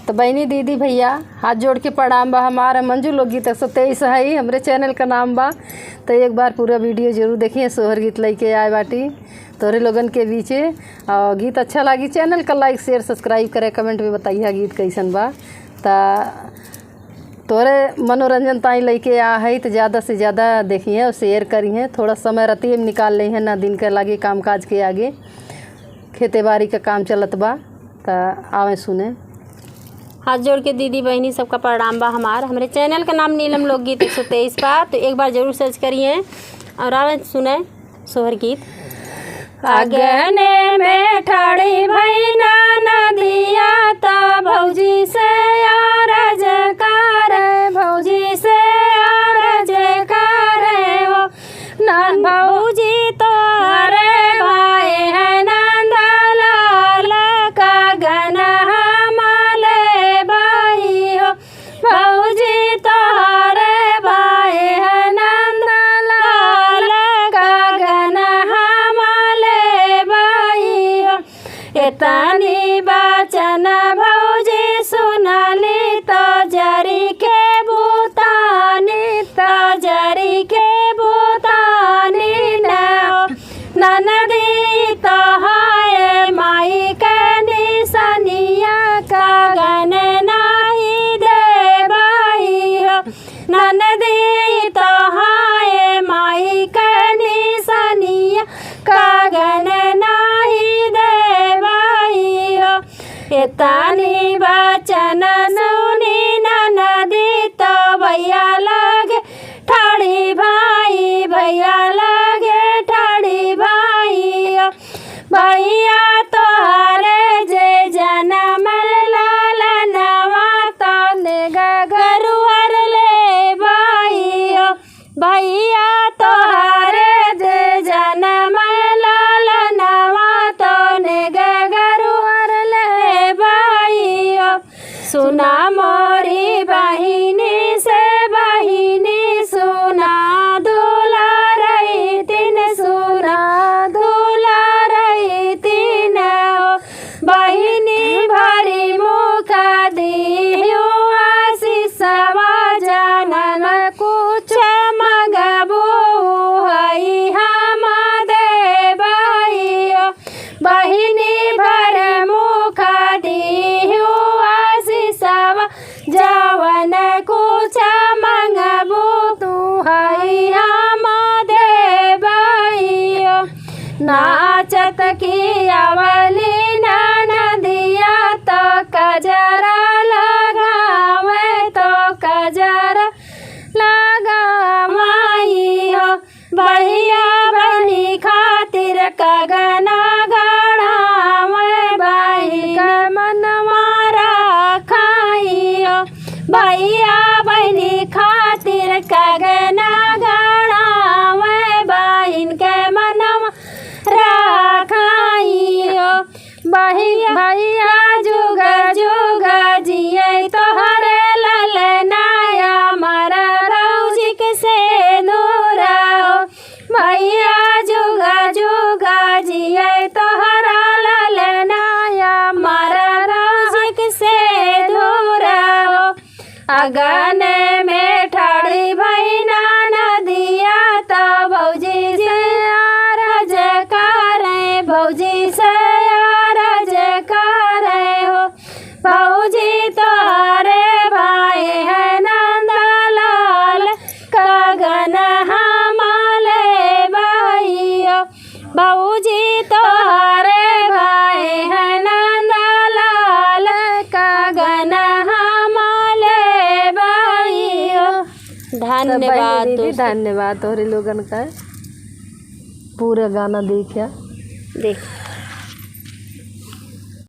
तो बहनी दीदी भैया हाथ जोड़ के प्रणाम बा। हमारा मंजू लोकगीत 123 है हमरे चैनल का नाम बा। तो एक बार पूरा वीडियो जरूर देखिए। सोहर गीत लेके आए बाटी तोरे लोगन के बीचे। और गीत अच्छा लगी चैनल का लाइक शेयर सब्सक्राइब करे, कमेंट में बताइए गीत कैसन बा। तोरे मनोरंजन ताई लेके आ है तो ज़्यादा से ज़्यादा देखिए और शेयर करिए। थोड़ा समय रहती में निकाल ली है ना, दिन के लागे काम काज के आगे खेती बाड़ी का काम चलत बा। तो आवे सुने। हाथ जोड़ के दीदी बहनी सबका प्रणाम बा। हमारे चैनल का नाम नीलम लोकगीत 123 बा। तो एक बार जरूर सर्च करिए और आवे सुने सोहर गीत। अगने में ठाड़ी भैना नदिया ता भौजी से आरज करे, भौजी से आरज करे हो नन भौजी तो अरे भाई है नंद लाल का गना हमारे भाई हो, भौजी तो अरे भाई है नंद लाल का गना हमारे भाई हो। इतनी बचन भौजी सुनली तो जरी के भूतानी, तो जरी के भूतानी न ननदी तो हाय माई के निसनिया का गन नाही दे भाई हो, ननदी तो हाय माई के निसनिया का गन नाही दे भाई हो। इतनी बचन सुनी ननदी तो भैया लगे ठाड़ी भाई, भैया लगे ठाड़ी भाई हो। भैया तो हरे जे जनम लाल नवा तो गरुहर ले भाई हो, भैया तो हरे जे जनम लाल नवा तो गरुहर ले भाई हो। सुना मोरी बहिनी से बहिनी सुना दूला रही तीन, सुना दूला रही तीन हो। बहिनी भरी मुख दियो आशीषवा जनन कुछ मगबू हई हम दे भाई हो। बहिनी भर मुख दियो आशीषवा जवन कुछ मंगबू तू हई हम दे भाई हो। नाचत की अवली नदिया तो कजरा लगावे, तो कजरा लगावाई हो। भैया बहनी खातिर कगना गढ़ावे, भाई का मनवा खाई हो। भैया बहनी खातिर कगना गढ़ावे, बहन के मनवा राखाई हो। भैया जुग जुग जिये तोहरे ललनाया मरा रौजिक से दूर हो। भैया जुग जुग जिये तोहरा ललनाया मरा रौजिक से दूर हो। अगन में ठाड़ी भैना नदिया तो भौजी से आरज करे, भौजी से आरज करे हो। भौजी तो हरे भाई है नंद लाल का गन हमारे भाई हो। भौजी तो हरे भाई है नंद लाल का गन हमारे भाई हो। धन्यवाद दीदी, धन्यवाद। तोरे लोगन का पूरा गाना देखा देख।